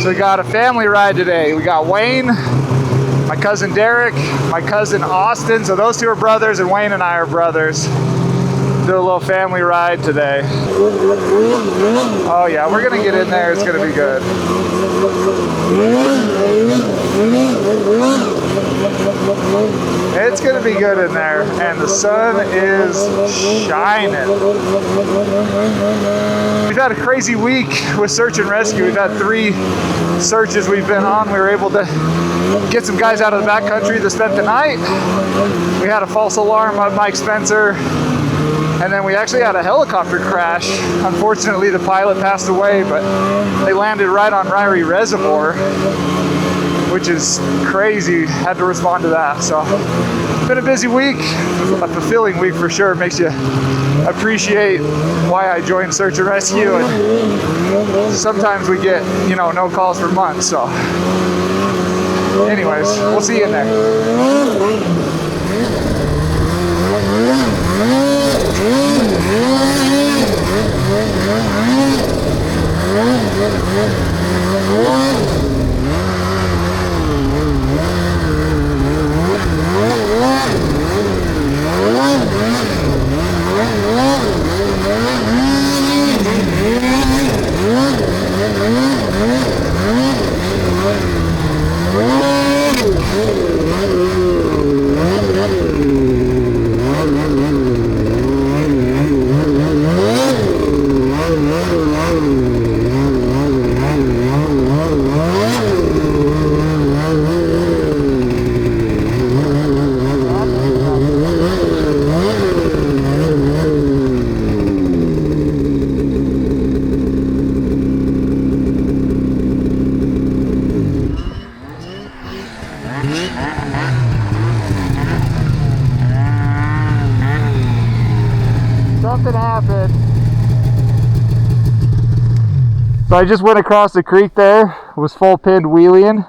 So we got a family ride today. We got Wayne, my cousin Derek, my cousin Austin. So those two are brothers, and Wayne and I are brothers. Do a little family ride today. Oh yeah, we're gonna get in there. It's gonna be good. It's gonna be good in there, and the sun is shining. We've had a crazy week with search and rescue. We've had 3 searches we've been on. We were able to get some guys out of the backcountry that spent the night. We had a false alarm on Mike Spencer. And then we actually had a helicopter crash. Unfortunately, the pilot passed away, but they landed right on Ryrie Reservoir, which is crazy. Had to respond to that. So, been a busy week, a fulfilling week for sure. Makes you appreciate why I joined search and rescue. And sometimes we get, you know, no calls for months. So, anyways, we'll see you in there. Something happened. So I just went across the creek there, was full pinned wheeling,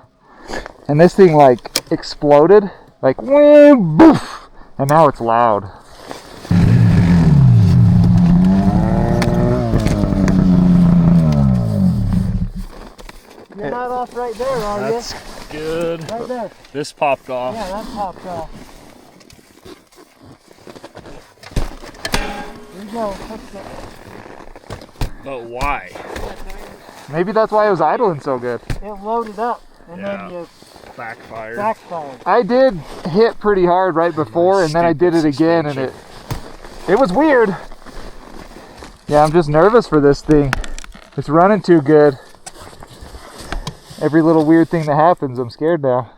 and this thing like exploded, like boof, and now it's loud. You're not off right there, are you? That's good. Right there. This popped off. Yeah, that popped off. There you go. But why? Maybe that's why it was idling so good. It loaded up and Yeah. then you Backfired. backfired. I did hit pretty hard right before, and then I did it again, and it was weird. Yeah, I'm just nervous for this thing. It's running too good. Every little weird thing that happens, I'm scared now.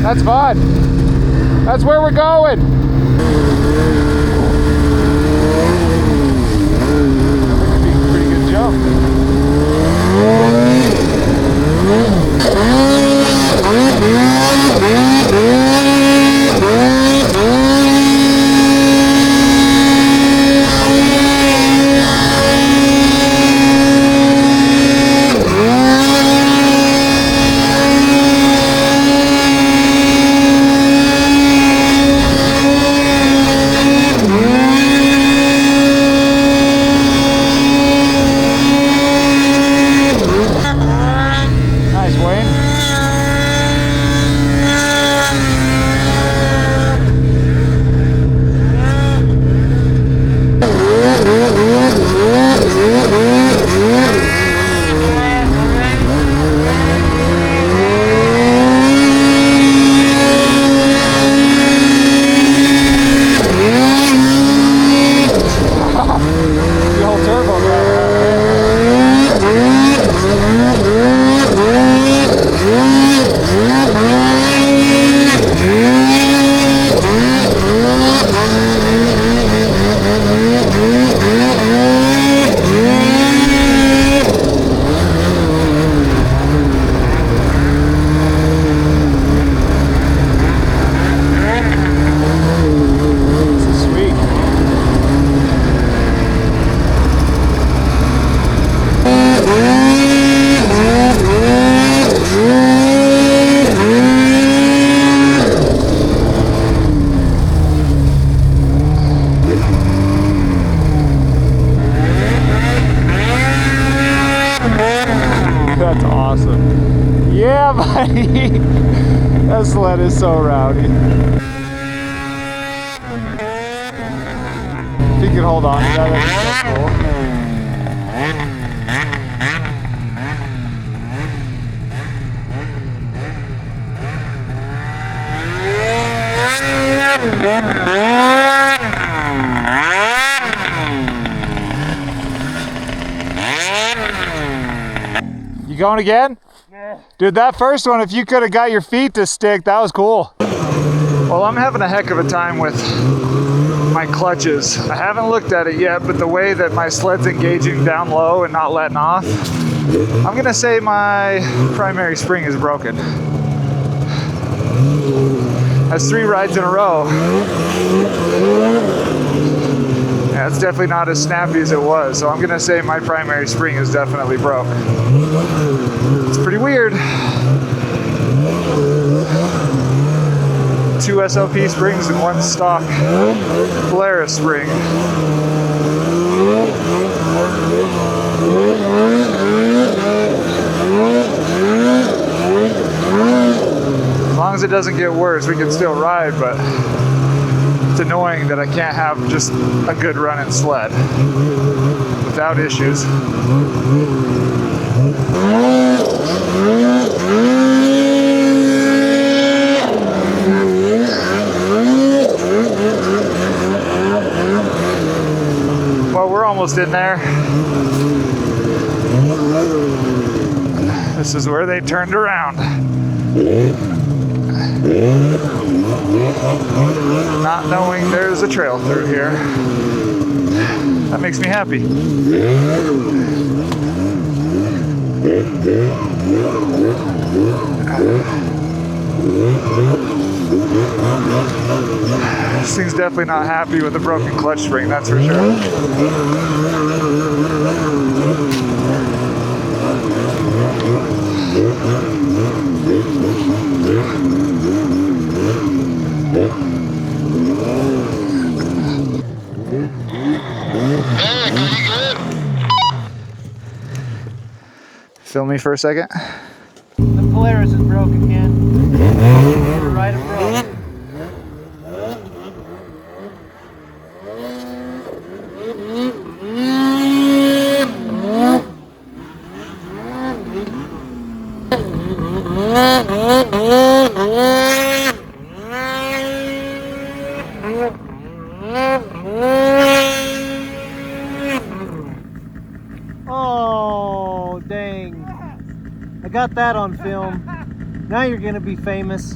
That's fun. That's where we're going. That could be a pretty good jump. That's awesome. Yeah, buddy. That sled is so rowdy. If you could hold on to that, that'd be so cool. You going again? Yeah. Dude, that first one, if you could have got your feet to stick, that was cool. Well, I'm having a heck of a time with my clutches. I haven't looked at it yet, but the way that my sled's engaging down low and not letting off, I'm gonna say my primary spring is broken. That's 3 rides in a row. Yeah, it's definitely not as snappy as it was, so I'm gonna say my primary spring is definitely broke. It's pretty weird. 2 SLP springs and 1 stock Polaris spring. As long as it doesn't get worse, we can still ride, but it's annoying that I can't have just a good running sled without issues. Well, we're almost in there. This is where they turned around. Not knowing there's a trail through here. That makes me happy. This thing's definitely not happy with the broken clutch spring, that's for sure. Film me for a second. The Polaris is broke again. Right it broke. Oh, dang. I got that on film. Now you're gonna be famous.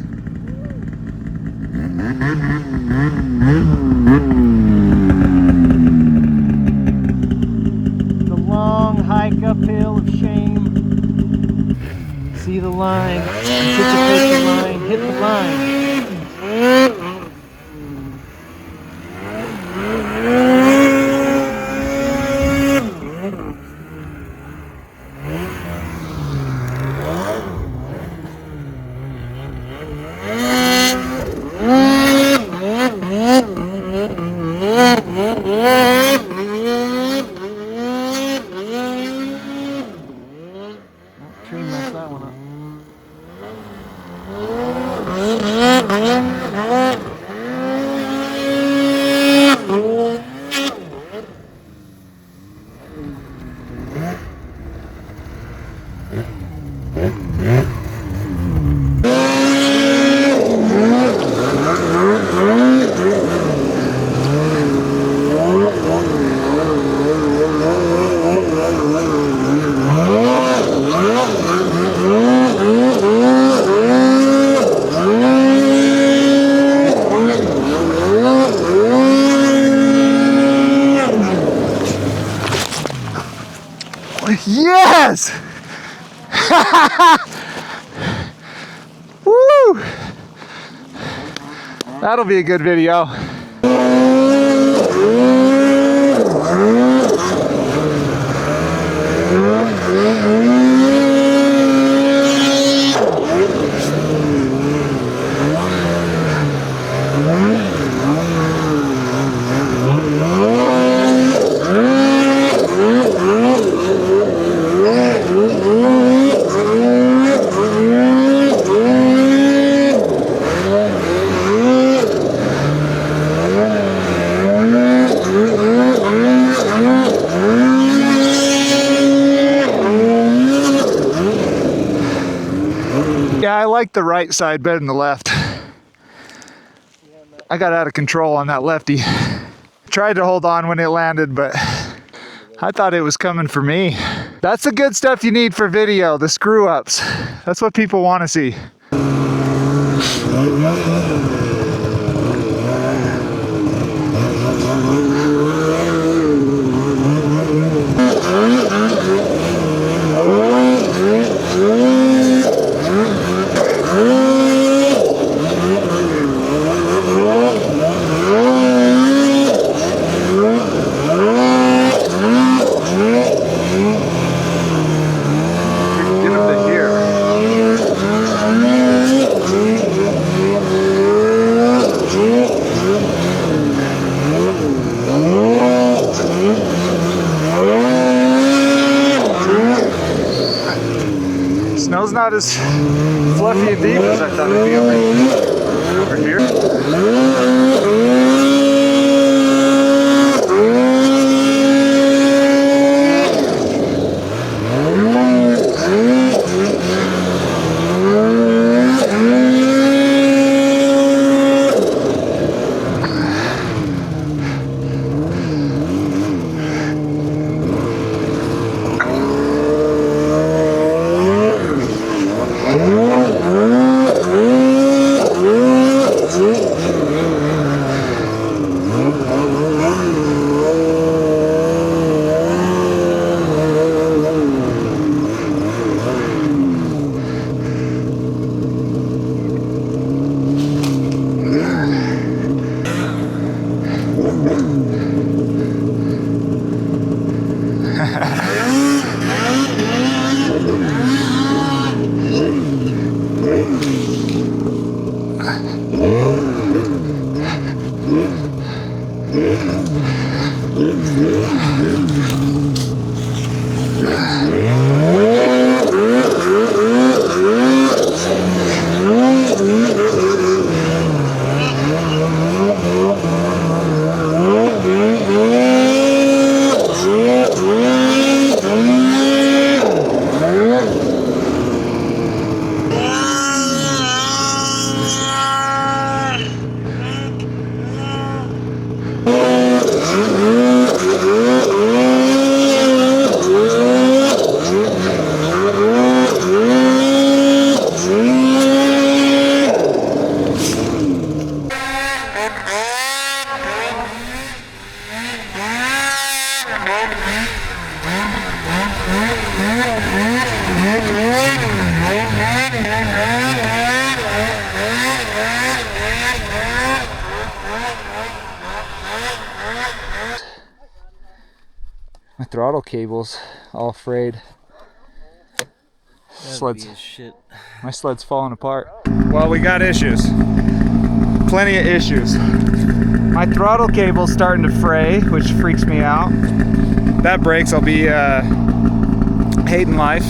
The long hike uphill of shame. See the line. Anticipate the line. Hit the line. Tree messed that one up. Yes! Woo! That'll be a good video. Yeah, I like the right side better than the left. I got out of control on that lefty. Tried to hold on when it landed, but I thought it was coming for me. That's the good stuff you need for video, the screw ups. That's what people want to see. Snow's not as fluffy and deep as I thought it'd be over here. My throttle cable's all frayed. Sled's, my sled's falling apart. Well, we got issues. Plenty of issues. My throttle cable's starting to fray, which freaks me out. That breaks, I'll be hating life.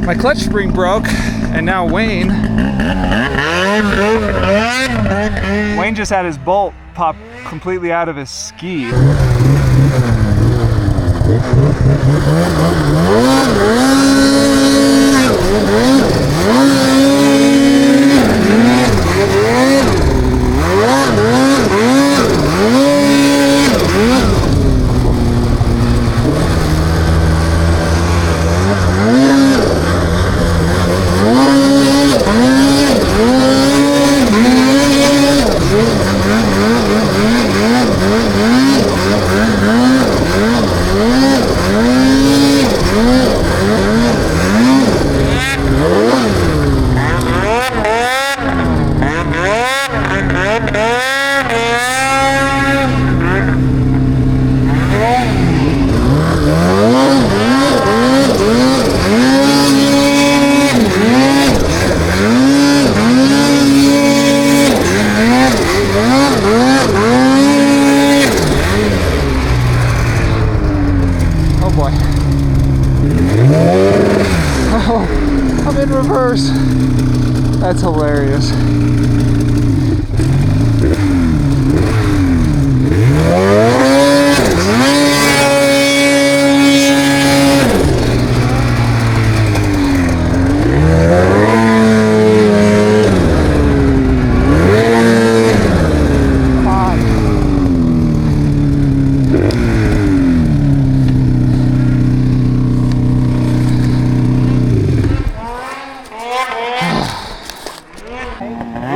My clutch spring broke, and now Wayne just had his bolt pop completely out of his ski. I'm in reverse. That's hilarious.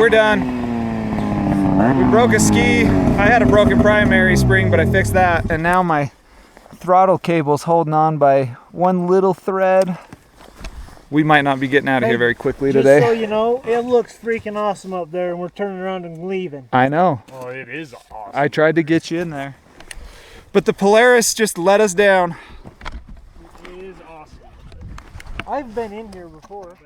we're done. We broke a ski. I had a broken primary spring, but I fixed that. And now my throttle cable's holding on by one little thread. We might not be getting out of here very quickly today. Just so you know, it looks freaking awesome up there, and we're turning around and leaving. I know. Oh, it is awesome. I tried to get you in there. But the Polaris just let us down. It is awesome. I've been in here before.